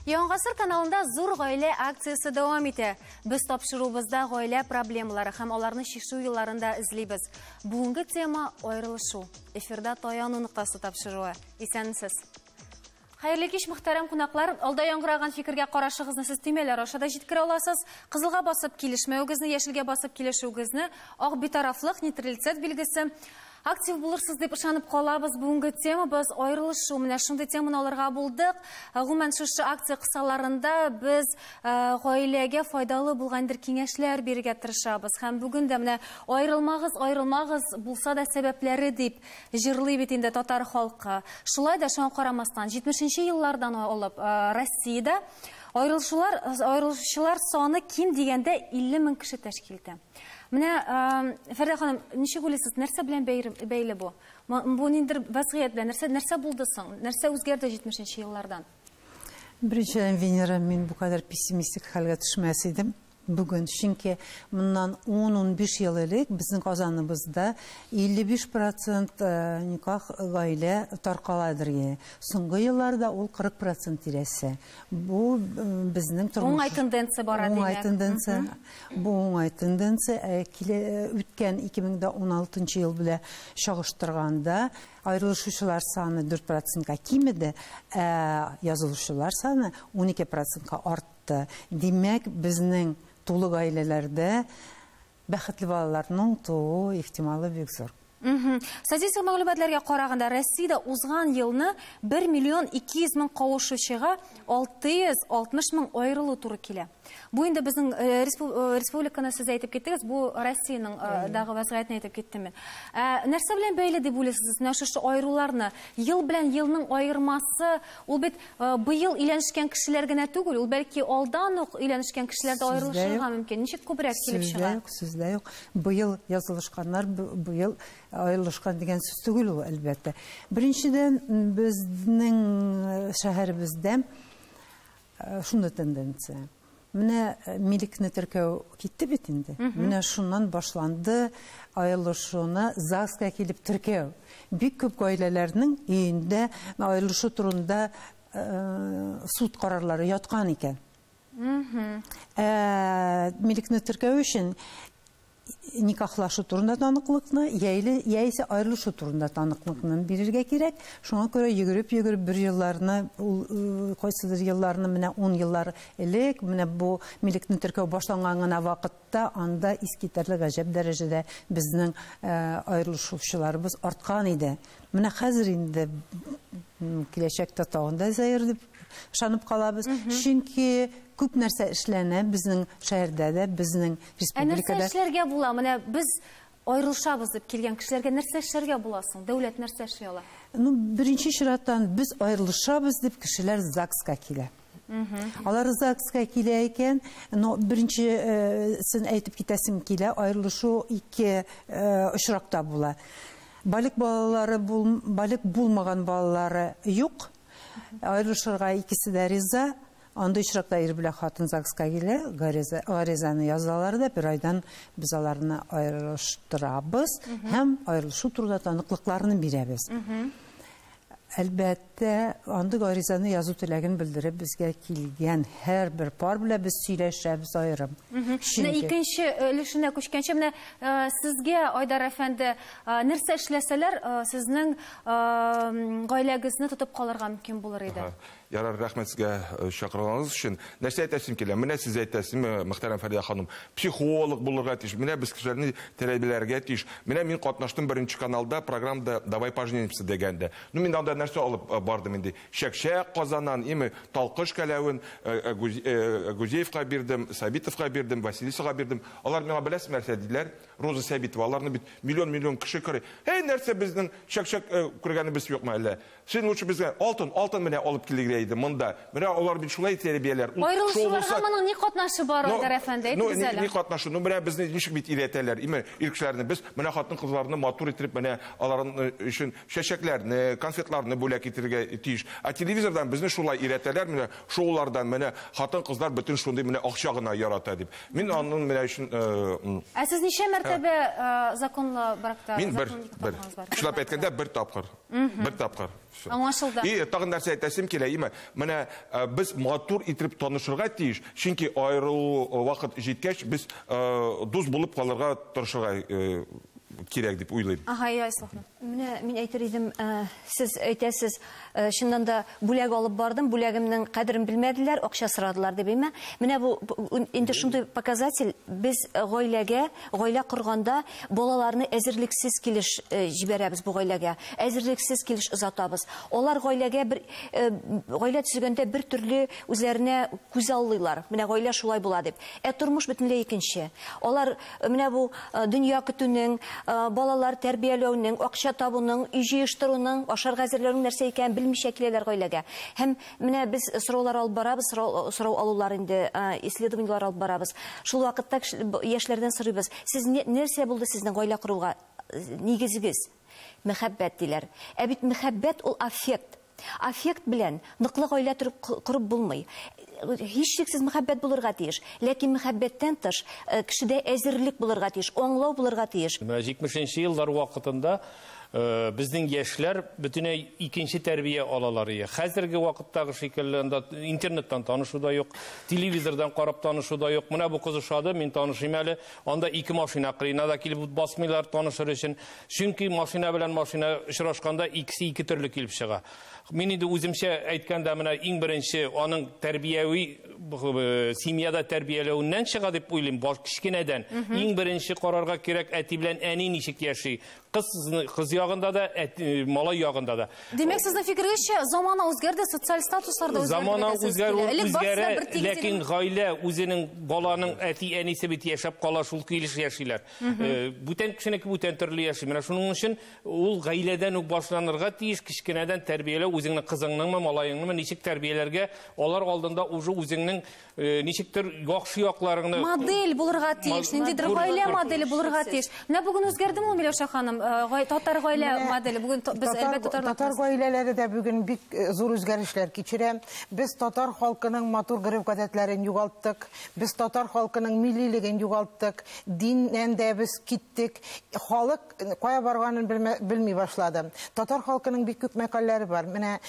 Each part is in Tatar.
Яңғасыр каналында зур гаилә акциясы дәвам итә. Без тапшыруыбызда гаилә проблемалары һәм аларны шишу юлларында эзлибез. Бүгенге тема аерылышу. Эфирда Таяну нуктасы тапшыруы. Исәнсез. Хәерле кич, мөхтәрәм кунаклар. Алда яңгыраган фикергә карашыгызны сез төймәләр ашада җиткерә аласыз. Кызылга басып килешмәүгезне, яшелгә басып килешүгезне, ак битарафлык, нейтралитет билгесе. Актив булырсыз дип ышанып калабыз. Бүгенге темабыз аерылышу. Менә шундый теманы алырга булдык. Гомумән шушы акция кысаларында без гаиләгә файдалы булгандыр киңәшләр бирергә тырышабыз. Һәм бүген дә менә аерылмагыз булса да сәбәпләре дип җырлый бит инде татар халкы. Шулай да шуңа карамастан 70-нче еллардан алып Россиядә аерылучылар саны ким дигәндә 50 мең кеше тәшкил итә. Менә Фәрдә ханым, ничек уйлыйсыз, нәрсә белән бәйле бу? Бу ниндидер вазгыять белән нәрсә булды соң? Нәрсә үзгәрде 70-нче еллардан? Беренчедән, Венера, мин бу кадәр пессимистик хәлгә төшмәс идем. Бүген, чөнки моннан 10-15 ел элек безнең Казаныбызда 55% никах гаилә таркаладыр. Соңгы елларда ул 40% тирәсе. Бу безнең тормыш. Уңай тенденция бара дигән. Бу уңай тенденция үткән 2016 ел белән чагыштырганда аерылышучылар саны 4%-га кимеде, язылучылар саны 12%-га артты. Демәк, безнең тулы гаиләләрдә бәхетле балаларның туу ихтималы бик зур. Статистик мәгълүматларга караганда, Россиядә узган елны 1 миллион 200 мең кавышучыга 660 мең аерылу туры килә. Бу инде безнең республиканы сез әйтеп киттегез, бу Россиянең дагы вазгыятен әйтеп киттем мен. Нәрсә белән бәйле дип уйлыйсыз? Менә шушы аеруларны ел белән елның аермасы, ул бит быел өйләнешкән кешеләр генә түгел, ул бәлки алдан ук өйләнешкән кешеләр дә аерылышырга мөмкин. Ничек күбрәк килеп чыга? Сүздә юк. Быел язылышканнар, быел аерылышкан дигән сүз түгел ул, әлбәттә. Беренчедән, безнең шәһәребездә шундый тенденция. Менә милекне теркәү китте бит инде. Менә шуннан башланды аерылышуны ЗАГСка килеп теркәү. Бик күп гаиләләрнең өендә аерылышу турында суд карарлары яткан икән. Милекне теркәү өчен никахлашу турында таныклыкны, яисә аерылышу турында таныклыкны бирергә кирәк. Шуңа күрә йөгереп бер елларны, кайсыдыр елларны, менә 10 еллар элек, менә бу милекне теркәү башланган гына вакытта анда искитәрлек гаҗәп дәрәҗәдә безнең аерылышучыларыбыз арткан иде. Менә хәзер инде киләчәктә тагын да зәер дип ышанып калабыз. Чөнки күп нәрсә эшләнә безнең шәһәрдә дә, безнең республикада. Нәрсә эшләргә була? Менә без аерылышабыз дип килгән кешеләргә нәрсә эшләргә була соң? Дәүләт нәрсә эшли ала? Беренче чираттан без аерылышабыз дип кешеләр ЗАГСка килә. Алар ЗАГСка килә икән, беренчесен әйтеп китәсем килә, аерылышу 2 очракта була. Балык булмаган балалары юк. Аерылышырга икесе дә риза. Анда очракта ир белән хатын ЗАГСка килә, гаризаны язалар да, бер айдан без аларны аерылыштырабыз һәм аерылышу турында таныклыкларны бирәбез. Әлбәттә, анда гаризаны язу теләген белдереп безгә килгән һәрбер пар белән без сөйләшәбез аерым. Икенче өлешенә күчкәнчә, менә сезгә, Айдар әфәнде, нәрсә эшләсәләр, сезнең гаиләгезне тотып калырга мөмкин булыр иде? Ярар, рәхмәт сезгә чакырганыгыз өчен. Нәрсә әйтәсем килә? Менә сез әйтәсезме, мөхтәрәм Фәрдия ханым, психолог булырга тиеш. Менә без кешеләрне тәрбияләргә тиеш. Менә мин катнаштым беренче каналда программада «Давай поженимся» дигәндә. Мин анда нәрсә алып бардым инде? Шәкшәк Казаннан, Талкыш кәләвен Гузеевка бирдем, Сабитовка бирдем, Василисага бирдем. Алар миңа беләсез нәрсә диләр? Роза Сабитова, аларны бит миллион кеше күрә. Нәрсә безнең шәкшәк күргәнебез юкмы әллә? Син лучше безгә алтын менә алып килергә иде монда. Менә алар бит шулай тәрбияләр. Аерылышуларга моның ни катнашы бар, Айдар әфәнде? Әйтегез әле. Ни катнашы? Менә безне ничек бит өйрәтәләр? Ир кешеләрне без менә хатын-кызларны матур итеп, менә аларның өчен шәшәкләрне, конфетларны бүләк итәргә тиеш. Телевизордан безне шулай өйрәтәләр, менә шоулардан менә хатын-кызлар бөтен шундый менә акча гына ярата дип. Мин аның менә өчен сез ничә мәртәбә законлы бракта? Мин бер. Шулап әйткәндә бер тапкыр. Аңлашылды. И тагын нәрсә әйтәсем килә, әмма менә без матур итеп танышырга тиеш, чөнки аерылу вакыт җиткәч без дус булып калырга тырышырга кирәк дип уйлыйм. Я Айслахна. Менә мин әйтер идем, сез әйтәсез, шуннан да бүләк алып бардым, бүләгемнең кадерен белмәделәр, акча сорадылар дип әйтмә. Менә бу инде шундый показатель, без гаилә корганда балаларны әзерлексез килеш җибәрәбез бу гаиләгә. Әзерлексез килеш озатабыз. Алар гаиләгә гаилә төзегәндә бер төрле үзләренә күз аллыйлар. Менә гаилә шулай була дип. Тормыш бөтенләй икенче. Алар менә бу дөнья көтүнең, балалар тәрбияләүнең, акча табуның, үй җыештыруның, ашарга әзерләүнең нәрсә икәнен белмичә киләләр гаиләгә. Һәм менә без сораулар алып барабыз, сорау алулар инде, исследованиялар алып барабыз. Шул вакытта яшьләрдән сорыйбыз. Сез нәрсә булды сезнең гаилә коруга нигезегез? Мәхәббәт диләр. Ә бит мәхәббәт ул аффект. Аффект белән ныклы гаилә корып булмый. Һичшиксез мәхәббәт булырга тиеш. Ләкин мәхәббәттән тыш кешедә әзерлек булырга тиеш, аңлау булырга тиеш. 70-нче еллар вакытында безнең яшьләр бөтенләй икенче тәрбия алалар иде. Хәзерге вакыттагы шикелле интернеттан танышу да юк, телевизордан карап танышу да юк. Менә бу кызышады, мин танышыйм әле. Анда 2 машина кырыйнада килеп басмыйлар танышыр өчен. Чөнки машина белән машина очрашканда икесе ике төрле килеп чыга. Мин инде үземчә әйткәндә менә иң беренче аның тәрбияви семьяда тәрбияләүеннән чыга дип уйлыйм, баш кичкенәдән. Иң беренче карарга кирәк әти белән әни ничек яши. Кыз ягында да, малай ягында да. Демәк, сезнең фикергезчә, замана үзгәрде, социаль статусларда үзгәрде. Замана үзгәрә, ләкин гаилә үзенең баланың әти-әнисе бит яшәп кала, шул килеш яшиләр. Бүтән кешенеке бүтән төрле яши. Менә шуның өчен ул гаиләдән үк башланырга тиеш, кичкенәдән тәрбияләү, үзеңнең кызыңныңмы, малайыңнымы ничек тәрбияләргә, алар алдында уже үзеңнең ничектер яхшы якларыңны модель булырга тиеш, ниндидер гаилә модели булырга тиеш. Менә бүген үзгәрдеме ул, Миләүшә ханым? Татар гаилә моделе. Бүген без әлбәттә татар гаиләләре дә бүген бик зур үзгәрешләр кичерә. Без татар халкының матур гореф-гадәтләрен югалттык. Без татар халкының миллилеген югалттык. Диннән дә без киттек. Халык кая барганын белми башлады. Татар халкының бик күп мәкалләре бар. Менә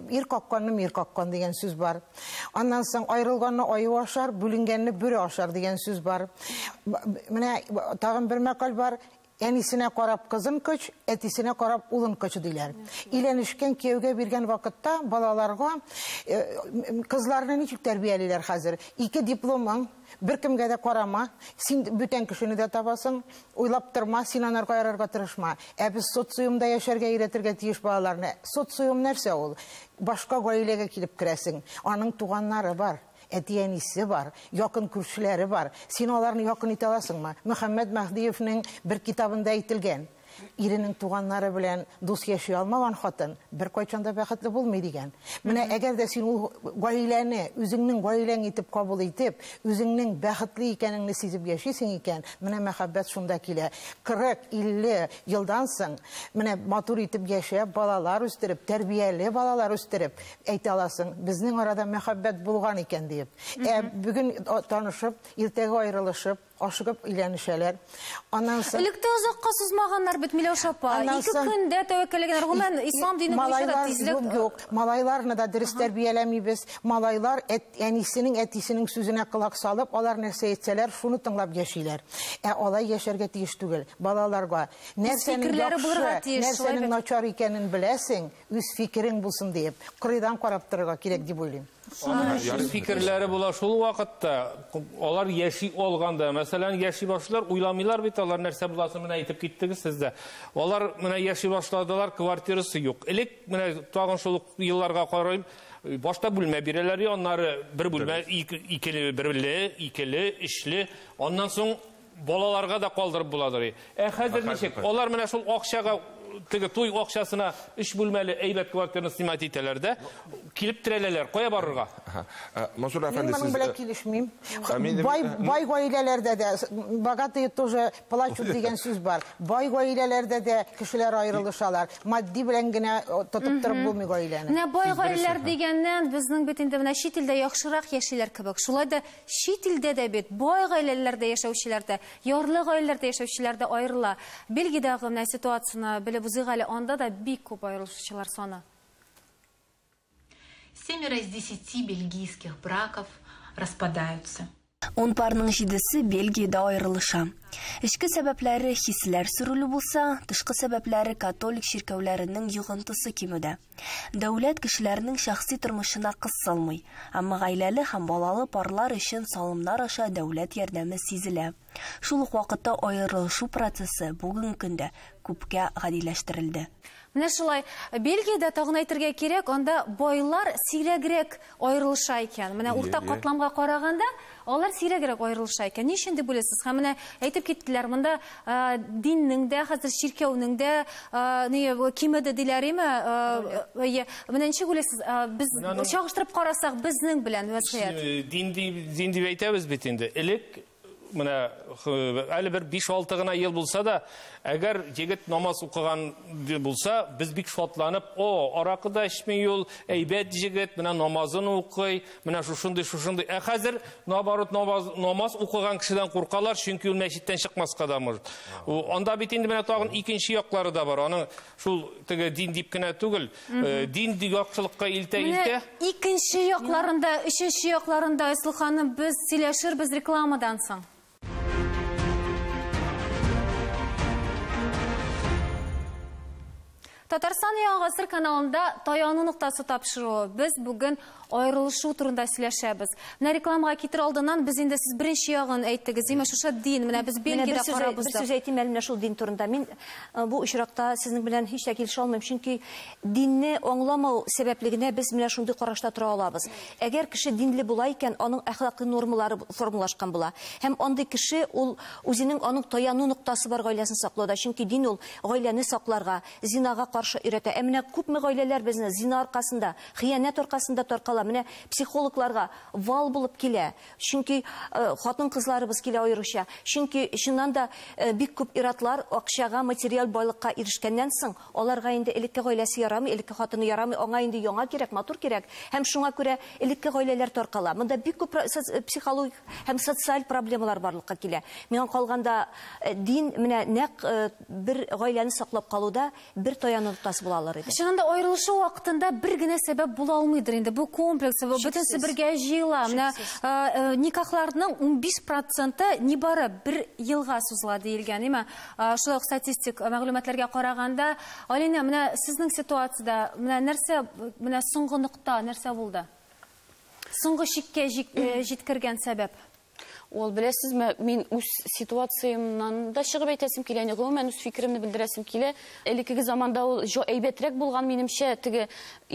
ир какканны ир каккан дигән сүз бар. Аннан соң аерылганны аю ашар, бүленгәнне бүре ашар дигән сүз бар. Менә тагын бер мәкаль бар. Әнисенә карап кызын көч, әтисенә карап улын көч диләр. Иләнешкән кияүгә биргән вакытта балаларга кызларны ничек тәрбиялиләр хәзер? 2 дипломың, беркемгә дә карама, син бүтән кешене дә табасың, уйлап торма, син анарга ярарга тырышма. Ә без социумда яшәргә өйрәтергә тиеш балаларны. Социум нәрсә ул? Башка гаиләгә килеп керәсең, аның туганнары бар. Әти-әнисе бар, якын күршеләре бар. Син аларны якын итә аласыңмы? Мөхәммәд Мәхдиевнең бер китабында әйтелгән. Иренең туганнары белән дус яши алмаган хатын бер кайчанда бәхетле булмый дигән. Менә әгәр дә син ул гаиләне үзеңнең гаиләң итеп кабул итеп, үзеңнең бәхетле икәнеңне сизеп яшисең икән, менә мәхәббәт шунда килә. 40-50 елдан соң менә матур итеп яшәп, балалар үстереп, тәрбияле балалар үстереп, әйтә аласың, безнең арада мәхәббәт булган икән дип. Бүген танышып, иртәгә аерылышып, ашыгып иләнешәләр. Аннан соң Электе озакка сузмаганнар бит, Миләүшә апа. 2 көндә тәвәккәлләгән. Гомумән ислам дине буенча да тизлек. Юк, малайларны да дөрес тәрбияләмибез. Малайлар әнисенең, әтисенең сүзенә колак салып, алар нәрсә әйтсәләр, шуны тыңлап яшиләр. Алай яшәргә тиеш түгел. Балаларга нәрсәнең яхшы, нәрсәнең начар икәнен беләсең, үз фикерең булсын дип, кырыйдан карап торырга кирәк дип уйлыйм. Фикерләре була шул вакытта, алар яши алганда, мәсәлән, яши башлар, уйламыйлар бит, алар нәрсә буласын менә әйтеп киттегез сездә. Алар менә яши башладылар, квартирасы юк. Элек менә тагын шул елларга карыйм, башта бүлмә бирәләр, аннары бер бүлмә, икеле, ишле, аннан соң балаларга да калдырып буладыр. Хәзер ничек? Алар менә шул акчага теге туй акчасына 3 бүлмәле әйбәт квартираны снимать итәләр дә, килеп терәләләр. Кая барырга? Мансур әфәнде, Мин белән килешмим. Бай гаиләләрдә дә, богатые тоже плачут дигән сүз бар. Бай гаиләләрдә дә кешеләр аерылышалар. Матди белән генә тотып торып булмый гаиләне. Менә бай гаиләләр дигәннән безнең бит инде менә чит илдә яхшырак яшиләр кебек. Шулай да чит илдә дә бит бай гаиләләрдә яшәүчеләр дә, ярлы гаиләләрдә яшәүчеләр дә аерыла. Белгидәге менә ситуацияны белеп үзегә анда да бик күп аерылышучылар саны. 7 из 10 бельгийских браков распадаются. Он парның 7-си Бельгияда айрылыша. Ішкі сәбәпләре хисләр сүрілі булса, тышқы сәбәпләре католик ширкәүләренең йогынтысы кимүдә. Дәүләт кешеләрнең шәхси тормышына кысылмый, әмма гаиләле һәм балалы парлар өчен салымнар аша дәүләт ярдәме сизелә. Шул ук вакытта айрылышу процессы бүген көндә күпкә гадиләштерелде. Менә шулай, Бельгиядә тагын әйтергә кирәк, анда байлар сирәгрәк айрылыша икән. Менә урта катламга караганда, алар сирәгрәк айрылыша икән. Ни өчен дип беләсез? Һәм менә әйтеп киттеләр, монда диннең дә, хәзер ширкәүнең дә, кимеде диләреме? Менә ничек беләсез? Без чагыштырып карасак, безнең белән вазгыять. Дин дип әйтәбез бит инде. Элек менә әле бер 5-6 гына ел булса да, әгәр егет намаз укыган булса, біз бик шатланып, аракы да эчмей ул, әйбәт егет, менә намазын укый, менә шушындый. Хәзер наоборот намаз укыган кешедән куркалар, чөнки ул мәчеттән чыкмаска да может. Анда бит инде менә тагын икенче яклары да бар. Аның шул теге дин дип кенә түгел, дин яхшылыкка илтә. Менә икенче якларында, өченче якларында Айсыл ханым, без сөйләшербез рекламадан соң. Татарстан Яңгасыр каналында таяну нуктасы тапшыру. Без бүген айрылышу турында сөйләшәбез. Менә рекламага китер алдыннан без инде сез беренче ягын әйттегез. Димә шушы дин, менә без Бельгиядә карабыз. Бер сүз әйтим әле менә шул дин турында. Мин бу очракта сезнең белән һич тә килешә алмыйм, чөнки динне аңламау сәбәплегенә без менә шундый карашта тора алабыз. Әгәр кеше динле була икән, аның әхлакый нормалары формалашкан була. Һәм андый кеше ул үзенең аның таяну нуктасы бар гаиләсен саклауда, чөнки дин ул гаиләне сакларга, зинага каршы өйрәтә. Ә менә күпме гаиләләр безне зина аркасында, хыянәт аркасында таркала. Менә психологларга вал булып килә. Чөнки хатын-кызларыбыз килә аеруча. Чөнки чыннан да бик күп иратлар акчага, материаль байлыкка ирешкәннән соң, аларга инде элекке гаиләсе ярамый, элекке хатыны ярамый, аңа инде яңа кирәк, матур кирәк. Һәм шуңа күрә элекке гаиләләр таркала. Монда бик күп психологик һәм социаль проблемалар барлыкка килә. Миңа калганда дин менә нәкъ бер гаиләне саклап калуда бер таяну ноктасы була алыр иде. Чынында айрылышу вакытында бер генә сәбәп була алмыйдыр инде. Бу комплекс, бөтенсе бергә җыела. Менә никахларның 15% нибары бер елга сузыла диелгән, име? Шулай статистик мәгълүматларга караганда, Алина, менә сезнең ситуацияда менә нәрсә, менә соңгы нокта нәрсә булды? Соңгы чиккә җиткергән сәбәп? Ол білесіз, мен үз ситуациямнан да шығып әйтәсім келе, мен үз фикеремне білдірәсім келе. Элекеге заманда ол әйбәтрәк булган минемчә, теге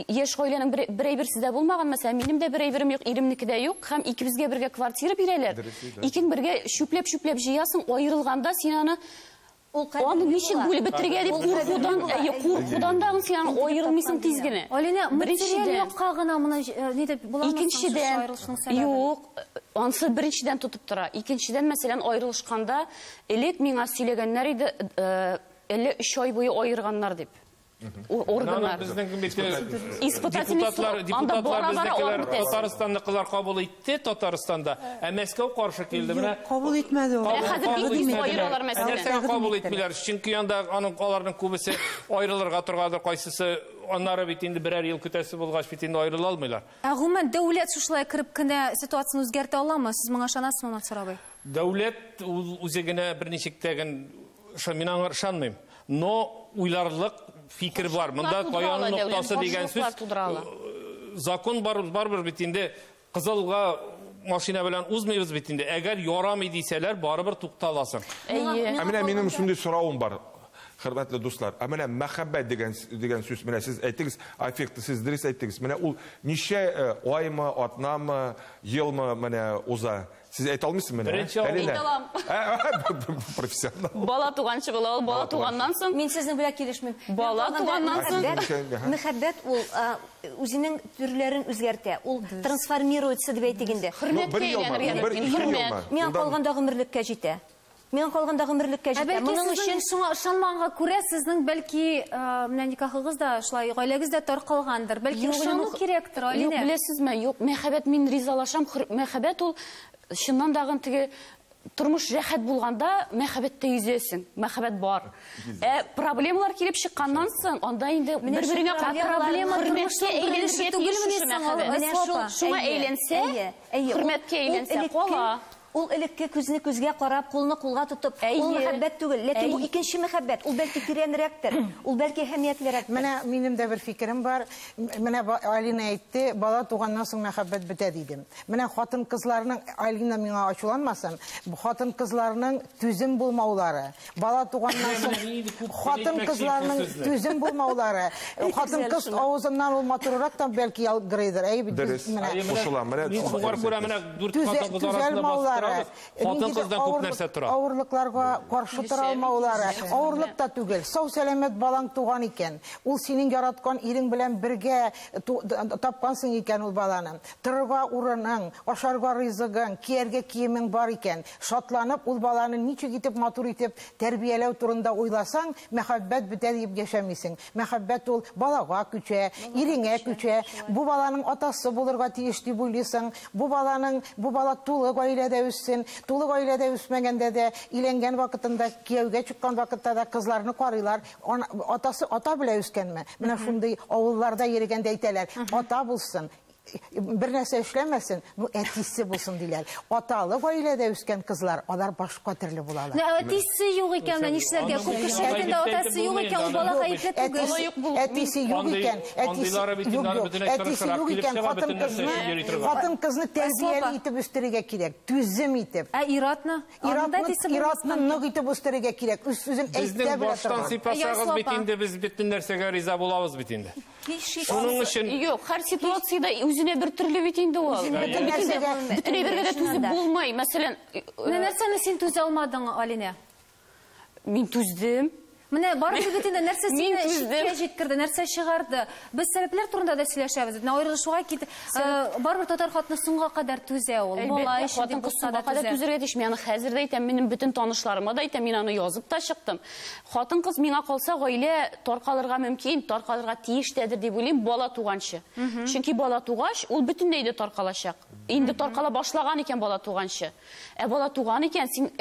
еш гаиләнең бер әйбер сездә булмаган, мәсәлән, минем дә бер әйберем юк, иремнеке дә юк, һәм икебезгә бергә квартира бирәләр. Икен бергә шүпләп җыясың, аерылганда син аны Оны ничек бүлеп бетергә дип куркудан да син аерылмыйсың тиз генә. Алина, материаль якка гына моны ни дип була алмассың? Икенчедән, юк, ансы беренчедән тотып тора. Икенчедән, мәсәлән, аерылышканда, элек миңа сөйләгәннәр иде, әллә 3 ай буе аерганнар дип. Органнар. Депутатлар безнекеләр Татарстандыкылар кабул итте, Татарстанда. Ә Мәскәү каршы килде. Менә кабул итмәде ул. Нәрсәгә кабул итмиләр? Чөнки анда аларның күбесе аерылырга торгандыр, кайсысы аннары бит инде берәр ел көтәсе булгач бит инде аерыла алмыйлар. Гомумән дәүләт шушылай кирип кенә ситуацияны үзгәртә аламы? Сез моңа ышанасызмы, Мамат Сарабай? Дәүләт үзе генә берничек тәген мин аңа ышанмыйм. Но уйларлык фикер бар. Монда таяну ноктасы дигән сүз. Закон барбыр бит инде, кызылга машина белән узмыйбыз бит инде. Әгәр ярамый дисәләр, барыбер тукталасың. Менә минем шундый сорауым бар. Хөрмәтле дуслар, менә мәхәббәт дигән сүз, менә сез әйттегез, аффект, сез дөрес әйттегез. Менә ул ничә аймы, атнамы, елмы менә уза? Сез әйтә алмыйсызмы менә? Профессионал. Бала туганчы була, бала туганнан соң. Мин сезнең белән килешмим. Бала туганнан соң. Мәхәббәт ул үзенең төрләрен үзгәртә. Ул трансформируется дип әйтегендә. Хөрмәткә әйләнергә. Миңа калганда гомерлеккә җитә. Миңа калганда гомерлеккә җитә. Моның өчен шуңа ышанмаганга күрә сезнең бәлки менә никахыгыз да шулай гаиләгез дә таркалгандыр. Бәлки ышану кирәктер, Алина. Юк, беләсезме? Юк, мәхәббәт, мин ризалашам. Мәхәббәт ул чыннан дагы теге тормыш рәхәт булганда мәхәббәттә yüзәсең, мәхәббәт бар. Проблемалар килеп чыкканнан соң, анда инде бер-береңә проблема хөрмәткә әйләнергә тиеш мәхәббәт. Шуңа әйләнсә, хөрмәткә әйләнсә, кала. Ул элекке күзне күзгә карап, кулны кулга тотып, ул мәхәббәт түгел, ләкин бу икенче мәхәббәт. Ул бәлки тирәнрәктер, ул бәлки әһәмиятлерәктер. Менә минем дә бер фикерем бар. Менә Алина әйтте, бала туганнан соң мәхәббәт бетә дидем. Менә хатын-кызларның, Алина миңа ачуланмасын, бу хатын-кызларның түзем булмаулары, бала туганнан соң хатын-кызларның түзем булмаулары, хатын-кыз авызыннан ул матуррактан бәлки ялгырыйдыр. Дөрес. Кушыла, менә Хатын-кыздан күп нәрсә тора. Авырлыкларга каршы тора алмаулары, авырлык та түгел. Сау сәламәт балаң туган икән. Ул синең яраткан ирең белән бергә тапкансың икән ул баланы. Торырга урының, ашарга ризыгың, кияргә киемең бар икән. Шатланып ул баланы ничек итеп матур итеп тәрбияләү турында уйласаң, мәхәббәт бетә дип яшәмисең. Мәхәббәт ул балага күчә, иреңә күчә. Бу баланың атасы булырга тиеш дип уйлыйсың. Бу бала тулы гаиләдә үссен, тулы гаиләдә үсмәгәндә дә, иләнгән вакытында, кияүгә чыккан вакытта да кызларны карыйлар. Атасы ата белә үскәнме? Менә шундый авылларда йөргәндә әйтәләр, ата булсын. Бер нәрсә эшләмәсен, бу әтисе булсын диләр. Аталы гаиләдә үскән кызлар, алар башка төрле булалар. Әтисе юк икән, нишләргә? Күп кеше әйткәндә атасы юк икән, ул бала гаепле түгел. Әтисе юк икән, әтисе юк икән, хатын-кызны тәрбияле итеп үстерергә кирәк, түзем итеп. Иратны? Иратны нык итеп үстерергә кирәк. Үзен әйтә белә торган. Баштан сыйпасагыз бит инде, без бөтен нәрсәгә риза булабыз бит инде. Шуның өчен юк, һәр ситуациядә үзенә бер төрле бит инде ул. Бөтенләй бергә дә түзеп булмай. Мәсәлән, нәрсәне син түзә алмадың, Алина? Мин түздем. Менә барыбыз бит инде нәрсә сине читкә җиткерде, нәрсә чыгарды. Без сәбәпләр турында да сөйләшәбез. Аерылышуга кит, барыбер татар хатны соңга кадәр түзә ул. Бала өчен дип булса да түзәргә тиеш. Мен хәзер дә әйтәм, минем бөтен танышларыма да әйтәм, мин аны язып та чыктым. Хатын-кыз миңа калса, гаилә таркалырга мөмкин, таркалырга тиештәдер дип уйлыйм, бала туганчы. Чөнки бала тугач, ул бөтенләй дә таркалачак. Инде таркала башлаган икән бала туганчы. Бала туган икән, син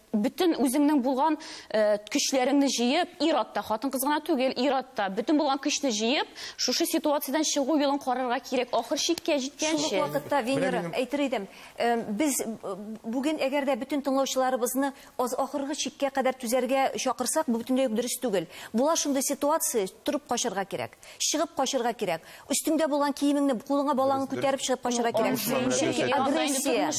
bütün үзеңнең булган көчләреңне җыеп, иратта, хатын-кыз гына түгел, иратта, bütün булган көчне җыеп, шушы ситуациядән чыгу юлын карарга кирәк. Ахыр чиккә җиткәнче. Шул вакытта, Венера, әйтер идем, без бүген әгәр дә bütün тыңлаучыларыбызны ахыргы чиккә кадәр түзәргә чакырсак, бу бөтенләй дөрес түгел. Була шундый ситуация, турып качарга кирәк, чыгып качарга кирәк. Өстеңдә булган киемеңне кулыңа балаңны күтәреп чыгып качарга кирәк. Агрессия,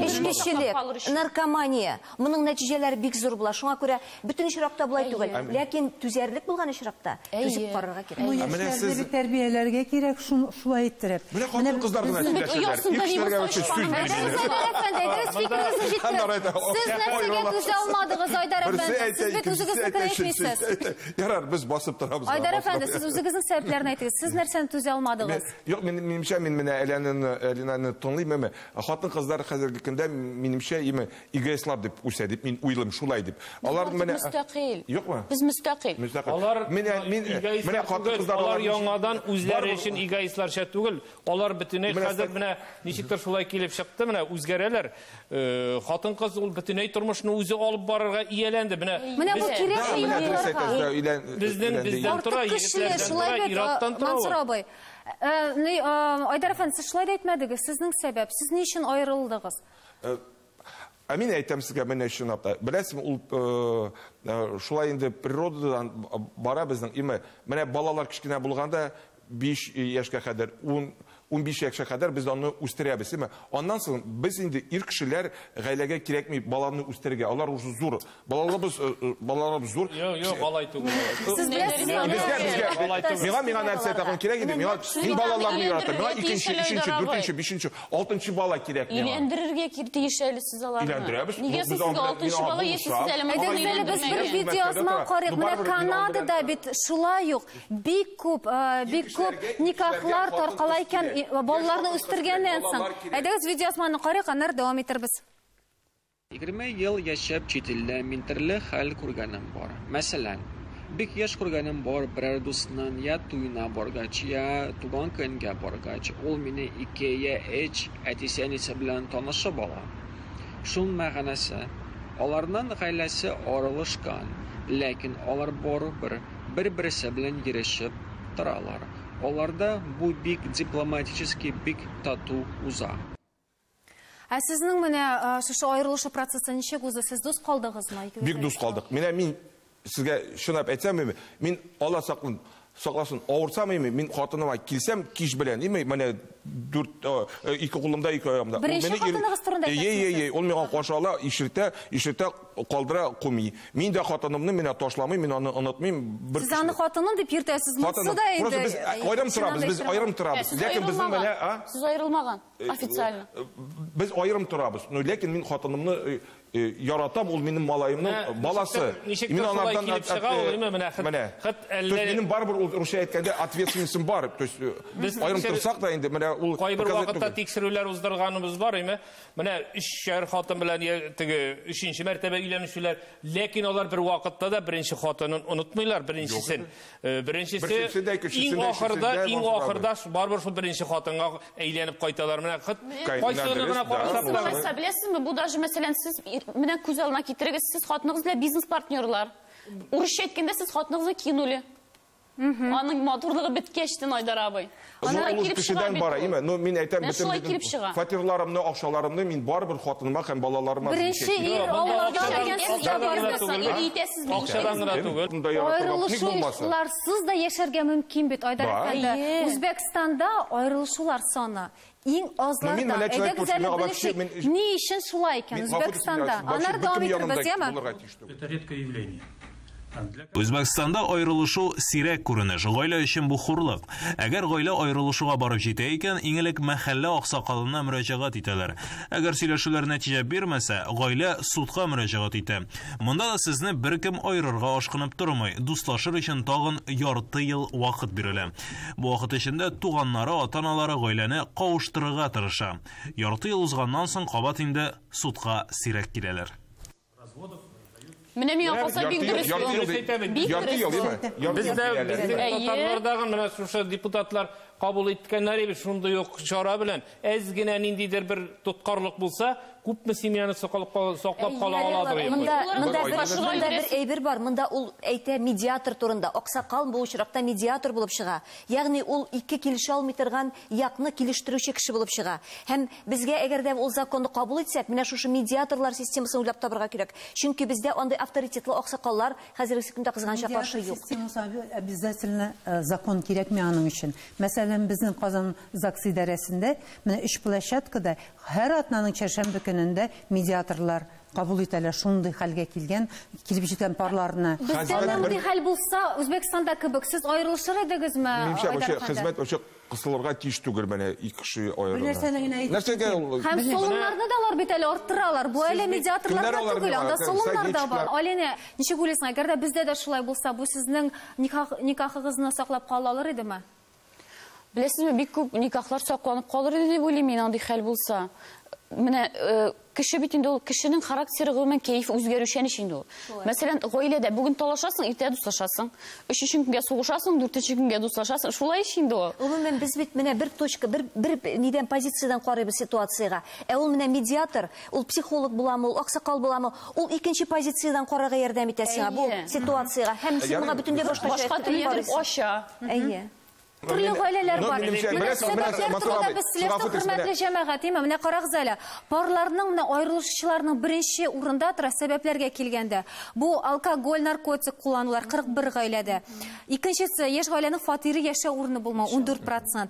эчкечелек, наркомания. Моның нәтиҗәләре бик зур була. Шуңа күрә бөтен очракта булай түгел. Ләкин түзәрлек булган очракта түзеп карарга кирәк. Яшьләрне тәрбияләргә кирәк, шулай иттереп. Менә хатын-кызларны сөйләшәләр. Сез нәрсәгә түзә алмадыгыз, Айдар әфәнде? Сез бит үзегезне әйтмисез. Ярар, без басып торабыз. Айдар әфәнде, сез үзегезнең сәбәпләрне әйтегез. Сез нәрсәне түзә алмадыгыз? Юк, минемчә, мин менә Алинаны тыңлыйм, хатын-кызлар хәзерге көндә минемчә эгоистлар дип үсәдип, мин уйлым шулай дип. Алар менә мустақил. Юкмы? Без мустақил. Алар менә хатын-кызлар алар яңадан үзләре өчен эгоистларча түгел. Алар бөтенләй хәзер менә ничектер шулай килеп чыкты, менә үзгәрәләр. Хатын-кыз ул бөтенләй тормышны үзе алып барырга ияләнде. Менә бу кирәк. Бездән тора, егетләрдән ираттан тора. Мансур абый, Айдар әфәнде, сез шулай да әйтмәдегез. Сезнең сәбәп, сез ни өчен аерылдыгыз? Мин әйтәм сезгә, менә шуны апта. Беләсезме, ул шулай инде природадан бара безнең име. Менә балалар кичкенә булганда 5 яшькә кадәр, 15 яшькә кадәр без аны үстерәбез, име. Аннан соң без инде ир кешеләр гаиләгә кирәкми баланы үстергә. Алар уже зур. Балаларыбыз зур. Юк, алай түгел. Сез беләсезме? Миңа нәрсә тагын кирәк иде. Мин балаларны яратам. Миңа 2нче, 3нче, 4нче, 5нче, 6нчы бала кирәк миңа. Илендерергә тиешәле сез аларны. Илендерәбез. Нигә сез 6нчы бала ясыз әле? Без бер видеозма карыйк. Менә Канадада бит шулай ук бик күп никахлар таркала икән. Балаларны үстергәннән соң. Әйдәгез видеосманы карыйк, аннан дәвам итәрбез. 20 ел яшәп чит илдә мин төрле хәл күргәнем бар. Мәсәлән, бик яшь күргәнем бар, берәр дустның я туена баргач, я туган көнгә баргач, ул мине 2 я 3 әтисәнисе белән танышып ала. Шун мәгънәсе, аларның гаиләсе аралашкан, ләкин алар бер-берсе белән йөрешеп торалар. Аларда бу бик дипломатически бик тату уза. Сезнең менә шушы аерылышу процессы ничек узды? Сез дус калдыгызмы? Бик дус калдык. Мин сезгә шунап әйтсәм, мин Алла сакласын, авырсам, мин хатыныма килсәм, кич белән, менә 2 кулымда, 2 аягымда. Беренче хатыныгыз турында әйтәсез. Ул миңа каршы ала, ишертә калдыра кумый. Мин дә хатынымны менә ташламыйм, мин аны онытмыйм. Сез аны хатынын дип йөртәсез, монсы да инде. Без аерым торабыз. Ләкин безнең менә, Сез аерылмаган официально. Без аерым торабыз. Ләкин мин хатынымны яратам, ул минем малайымның баласы. Мин анардан минем барбыр ул русча әйткәндә ответственностьым бар. То есть аерым торсак да инде менә ул кайбер вакытта тикшерүләр уздырганыбыз бар, менә 3 шәһәр хатын белән теге 3нче мәртәбә өйләнүчеләр, ләкин алар бер вакытта да беренче хатынын онытмыйлар, беренчесен. Беренчесе иң ахырда барбыр шул беренче хатынга әйләнеп кайталар. Менә кайсыны гына карасак, беләсезме, бу даже мәсәлән сез менә күз алдына китерегез, сез хатыныгыз белән бизнес партнерлар. Урысча әйткәндә сез хатыныгызны кинули. Аның матурлыгы биткәчтен Айдар абый. Ана килеп чыгар бит. Ну мин әйтәм бөтен фатирларымны, акчаларымны мин барбер хатыныма һәм балаларыма беренче ир Алладан дигән сезгә аерылышуларсыз да яшәргә мөмкин бит, Айдар әфәнде. Үзбәкстанда аерылышулар саны иң азларда. Ни өчен шулай икән Үзбәкстанда? Анар дәвам итәрбез, яме? Это редкое явление. Үзбәкстанда аерылышу сирәк күренеш, гаилә өчен бу хурлык. Әгәр гаилә аерылышуга барып җитә икән, иң элек мәхәллә аксакалына мөрәҗәгать итәләр. Әгәр сөйләшүләр нәтиҗә бирмәсә, гаилә судка мөрәҗәгать итә. Монда да сезне беркем аерырга ашкынып тормый, дуслашыр өчен тагын ярты ел вакыт бирелә. Бу вакыт эчендә туганнары, ата-аналары гаиләне кавыштырырга тырыша. Ярты ел узганнан соң кабат инде судка сирәк киләләр. Менә миңа калса бик дөрес. Бездә шушы депутатлар кабул иткәннәр шундый ук чара белән әз генә ниндидер бер тоткарлык булса, күпме семьяны саклап кала аладыр. Монда бер әйбер бар. Монда ул әйтә медиатор турында. Аксакал бу очракта медиатор булып чыга. Ягъни ул ике килешә алмый торган якны килештерүче кеше булып чыга. Һәм безгә әгәр дә ул законны кабул итсәк, менә шушы медиаторлар системасын уйлап табырга кирәк. Чөнки бездә андый авторитетлы аксакаллар хәзерге көндә кызганча каршы юк. Системасы обязательно закон кирәкми аның өчен. Мәсәлән, безнең Казан ЗАГС идарәсендә менә 3 площадкада һәр атнаның чәршәмбе көнендә медиаторлар кабул итәләр, шундый хәлгә килеп җиткән парларны. Бездә мондый хәл булса, Үзбәкстанда кебек, сез аерылышыр идегезме? Минемчә, хезмәт кысылырга тиеш түгел, менә 2 кеше аерылган. Нәрсәгә ул? Һәм солымнарны да алар бит әле арттыралар. Бу әле медиаторлар да түгел, анда солымнар да бар. Алина, ничек уйлыйсың, әгәр дә бездә дә шулай булса, бу сезнең никахыгызны саклап калалар идеме? Беләсезме, бик күп никахлар сакланып калыр иде дип уйлыйм мин, андый хәл булса. Менә кеше бит инде ул кешенең характеры гомумән кәеф үзгәрүчән инде ул. Мәсәлән, гаиләдә бүген талашасың, иртә дуслашасың, 3нче көнгә сугышасың, 4нче көнгә дуслашасың. Шулай инде ул. Гомумән без бит менә бер точка, бер нидән позициядан карыйбыз ситуациягә. Ул менә медиатор, ул психолог буламы, ул аксакал буламы, ул икенче позициядан карарга ярдәм итә сиңа бу ситуациягә. Һәм син моңа бөтенләй башка төрле ача. Төрле гаиләләр бар. Хөрмәтле җәмәгать, менә карагыз әле. Парларның, менә аерылышучыларның беренче урында тора сәбәпләргә килгәндә. Бу алкоголь, наркотик кулланулар 41 гаиләдә. Икенчесе, яшь гаиләнең фатиры яшәү урыны булмау 14%.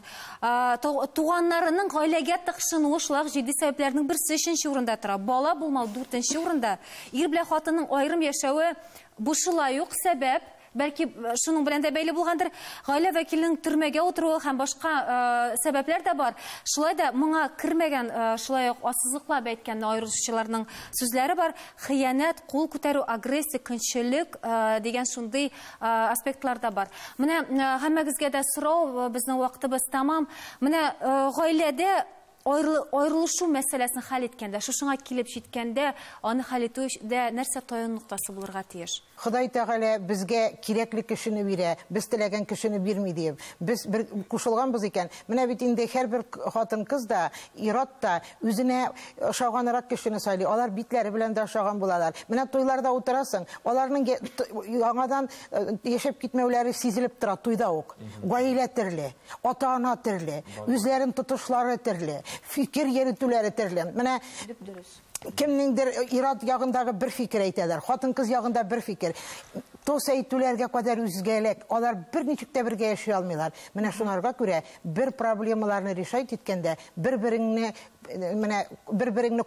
Туганнарының гаиләгә тыкшынуы шулай җитди сәбәпләрнең берсе 3нче урында тора. Бала булмау 4нче урында. Ир белән хатынның аерым яшәүе бу шулай ук сәбәп. Бәлки шуның белән дә бәйле булгандыр. Гаилә вәкиленең төрмәгә утыруы һәм башка сәбәпләр дә бар. Шулай да моңа кермәгән, шулай ук ассызлыклап әйткән аерылышучыларның сүзләре бар. Хыянат, кул күтәрү, агрессия, көнчелек дигән шундый аспектлар да бар. Менә һәммәгезгә дә сорау, безнең вакытыбыз тамам. Менә гаиләдә Ayrılышу мәсьәләсен хәл иткәндә, шушыңа килеп җиткәндә, аны хәл итүдә нәрсә таян ноктасы булырга тиеш? Ходай Тәгалә безгә кирәкле кешене бирә, без теләгән кешене бирми дип. Без бер кушылганбыз икән. Менә бит инде һәрбер хатын-кыз да, ир-ат та үзенә ошаганрак кешене сайлый. Алар битләре белән дә ошаган булалар. Менә туйларда утырасың, аларның яңадан яшәп китмәүләре сизелеп тора туйда ук. Гаилә төрле, ата-ана төрле, үзләрен тотышлары төрле, фикер йөртүләре төрле. Менә кемнеңдер ират ягындагы бер фикер әйтәләр, хатын-кыз ягында бер фикер. Тос әйтүләргә кадәр үзгәлек, алар бер ничек тә бергә яши алмыйлар. Менә шунарга күрә бер проблемаларны решать иткәндә бер-береңне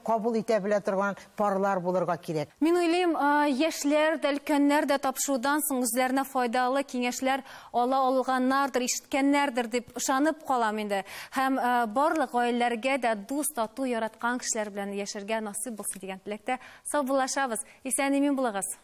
кабул итә белә торган парлар булырга кирәк. Мин уйлыйм, яшьләр дә, өлкәннәр дә тапшырудан соң үзләренә файдалы киңәшләр ала алганнардыр, ишеткәннәрдер дип ышанып калам инде. Һәм барлык гаиләләргә дә дус, тату яраткан кешеләр белән яшәргә насыйп булсын дигән теләктә саубуллашабыз. Исән-имин булыгыз.